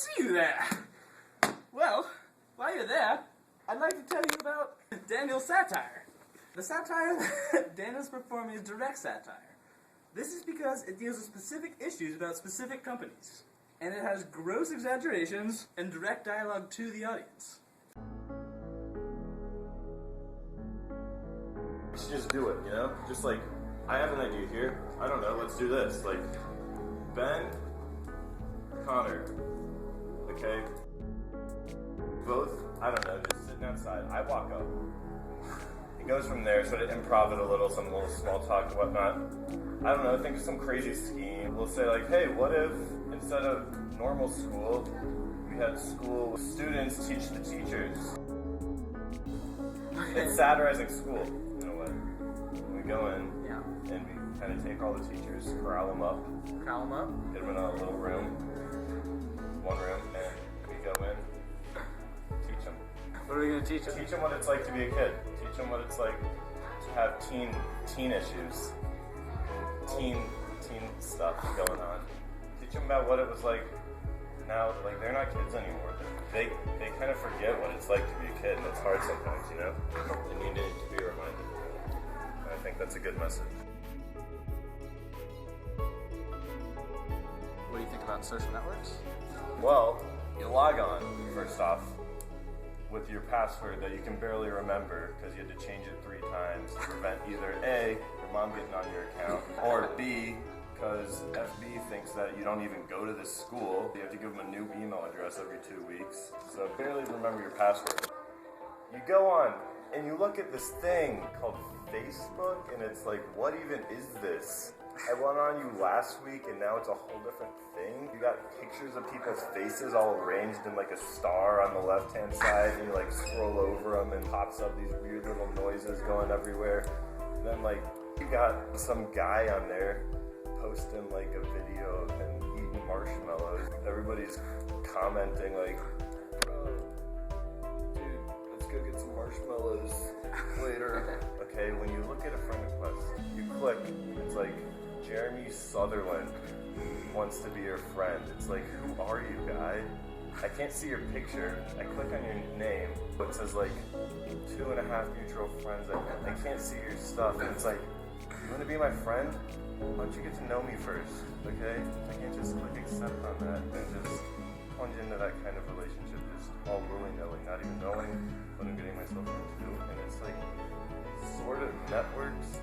see you there. Well, while you're there, I'd like to tell you about Daniel's satire. The satire that Daniel's performing is direct satire. This is because it deals with specific issues about specific companies. And it has gross exaggerations and direct dialogue to the audience. You should just do it, you know? Just like, I have an idea here. I don't know, let's do this. Like, Ben, Connor, okay? Both, I don't know, just sitting outside. I walk up. It goes from there, sort of improv it a little, some little small talk and whatnot. I don't know, think of some crazy scheme. We'll say like, hey, what if instead of normal school, we had school students teach the teachers? It's satirizing school, in a way. We go in, and we kind of take all the teachers, corral them up, get them in a little room, one room, and we go in, teach them. What are we going to teach them? Teach them what it's like to be a kid. Teach them what it's like to have teen issues, teen stuff going on. Teach them about what it was like. Now, like, they're not kids anymore. They kind of forget what it's like to be a kid, and it's hard sometimes, you know? And you need to be reminded. And I think that's a good message. What do you think about social networks? Well, you log on, first off, with your password that you can barely remember because you had to change it 3 times to prevent either A, your mom getting on your account, or B, because FB thinks that you don't even go to this school. You have to give them a new email address every 2 weeks. So barely remember your password. You go on and you look at this thing called Facebook and it's like, what even is this? I went on you last week and now it's a whole different thing. You got pictures of people's faces all arranged in like a star on the left-hand side and you like scroll over them and pops up these weird little noises going everywhere. And then like, you got some guy on there posting like a video of him eating marshmallows. Everybody's commenting like, bro, dude, let's go get some marshmallows later. Okay, when you look at a friend request, you click, it's like, Jeremy Sutherland wants to be your friend. It's like, who are you, guy? I can't see your picture. I click on your name, but it says like 2.5 mutual friends. I can't see your stuff, and it's like, you want to be my friend? Why don't you get to know me first, okay? I can't just click accept on that and just plunge into that kind of relationship just all willy-nilly, not even knowing what I'm getting myself into. And it's like, sort of networks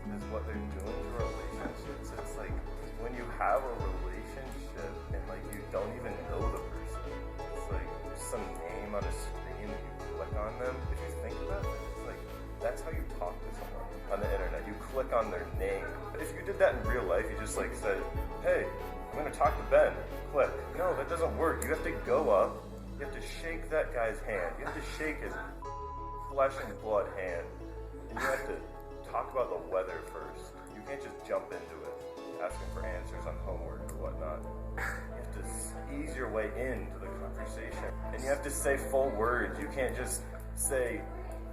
is what they're doing to relationships. It's like, when you have a relationship and like you don't even know the person, it's like there's some name on a screen and you click on them. If you think about it, it's like, that's how you talk to someone on the internet. You click on their name. If you did that in real life, you just like said, hey, I'm gonna talk to Ben, click. No, that doesn't work. You have to go up, you have to shake that guy's hand. You have to shake his flesh and blood hand. And you have to talk about the weather first. You can't just jump into it, asking for answers on homework or whatnot. You have to ease your way into the conversation. And you have to say full words. You can't just say,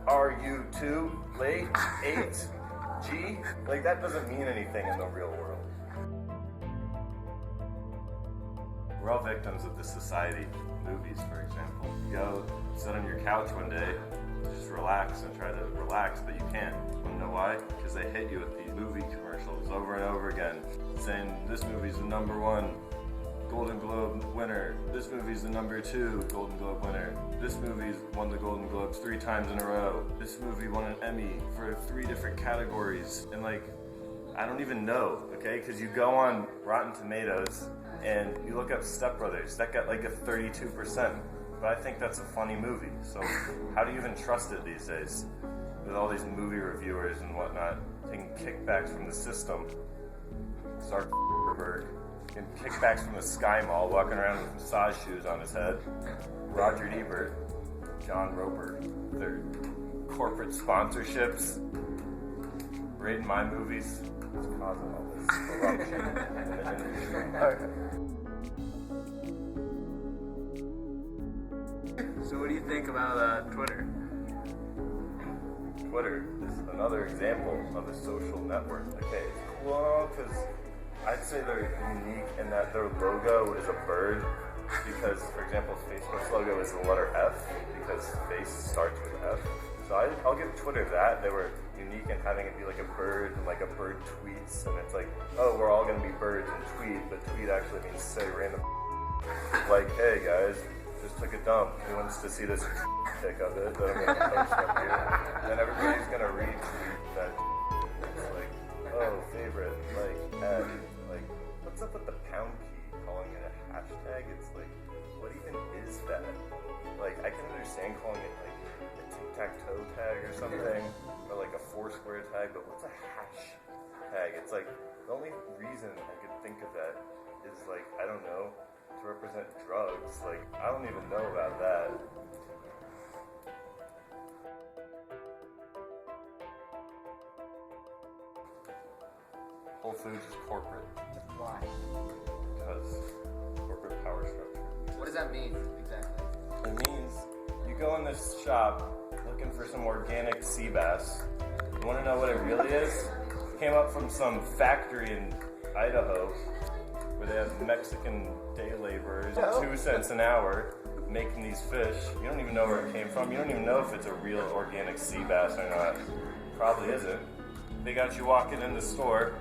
are you too late? 8G? Like, that doesn't mean anything in the real world. We're all victims of this society. Movies, for example. You go sit on your couch one day, just relax and try to relax, but you can't. You know why? Because they hit you with these movie commercials over and over again, saying this movie's the #1 Golden Globe winner. This movie's the #2 Golden Globe winner. This movie's won the Golden Globes 3 times in a row. This movie won an Emmy for 3 different categories. And like, I don't even know, okay? Because you go on Rotten Tomatoes and you look up Step Brothers. That got like a 32%. But I think that's a funny movie. So how do you even trust it these days? With all these movie reviewers and whatnot, taking kickbacks from the system. Zuckerberg. And kickbacks from the Sky Mall, walking around with massage shoes on his head. Roger Ebert, John Roper, their corporate sponsorships, rating my movies. It's causing all this corruption in the industry. So what do you think about Twitter? Twitter is another example of a social network. Okay, it's cool because I'd say they're unique in that their logo is a bird because, for example, Facebook's logo is the letter F because face starts with F. So I'll give Twitter that. They were unique in having it be like a bird and like a bird tweets, and it's like, oh, we're all gonna be birds and tweet, but tweet actually means say random like, hey guys, just took a dump. Who wants to see this pic of it that I'm gonna post up here? Then everybody's gonna retweet that. It's like, oh, favorite, like, add, like, what's up with the pound key calling it a hashtag? It's like, what even is that? Like, I can understand calling it like a tic-tac-toe tag or something, or like a Foursquare tag, but what's a hashtag? It's like, the only reason I could think of that is like, I don't know, to represent drugs. Like, I don't even know about that. Whole Foods is corporate. Why? Because corporate power structure. What does that mean exactly? It means you go in this shop looking for some organic sea bass. You want to know what it really is? It came up from some factory in Idaho where they have Mexican day laborers, 2 cents an hour, making these fish. You don't even know where it came from. You don't even know if it's a real organic sea bass or not. Probably isn't. They got you walking in the store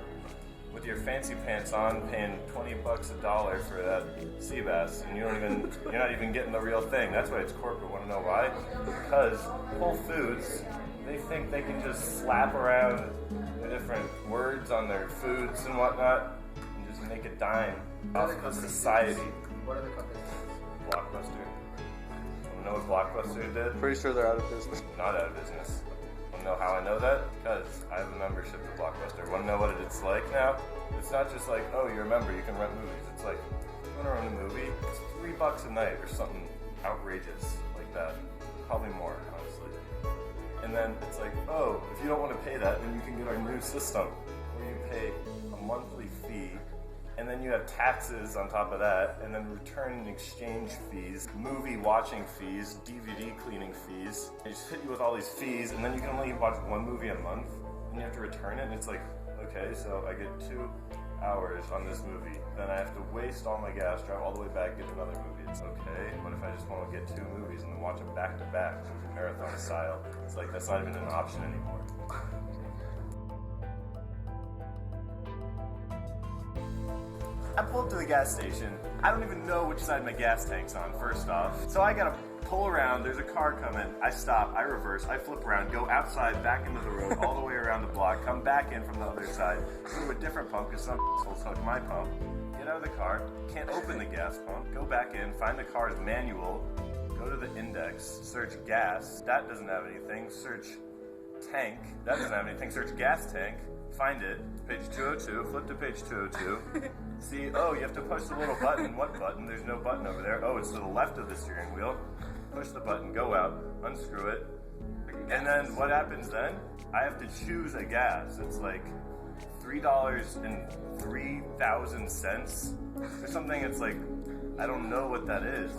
with your fancy pants on, paying $20 a dollar for that sea bass, and you're not even getting the real thing. That's why it's corporate. Want to know why? Because Whole Foods, they think they can just slap around the different words on their foods and whatnot, and just make a dime off of society. What are the companies? Blockbuster. Want to know what Blockbuster did? Pretty sure they're out of business. Not out of business. Want to know how I know that? Because I have a membership to Blockbuster. Want to know what it's like now? It's not just like, oh, you're a member, you can rent movies. It's like, you want to rent a movie? It's $3 a night or something outrageous like that. Probably more, honestly. And then it's like, oh, if you don't want to pay that, then you can get our new system where you pay a monthly fee, and then you have taxes on top of that, and then return and exchange fees, movie watching fees, DVD cleaning fees. They just hit you with all these fees, and then you can only watch one movie a month, and you have to return it, and it's like, okay, so I get 2 hours on this movie, then I have to waste all my gas, drive all the way back, get another movie. It's okay, what if I just want to get 2 movies and then watch them back to back, so it's marathon style? It's like, that's not even an option anymore. I pull up to the gas station. I don't even know which side my gas tank's on, first off. So I gotta pull around, there's a car coming, I stop, I reverse, I flip around, go outside, back into the road, all the way around the block, come back in from the other side, go to a different pump because some assholes took my pump. Get out of the car, can't open the gas pump, go back in, find the car's manual, go to the index, search gas, that doesn't have anything, search tank, that doesn't have anything, search gas tank, find it, page 202, flip to page 202, see, oh, you have to push the little button. What button? There's no button over there. Oh, it's to the left of the steering wheel. Push the button, go out, unscrew it, and then what happens then? I have to choose a gas. It's like $3.03 or something. It's like, I don't know what that is.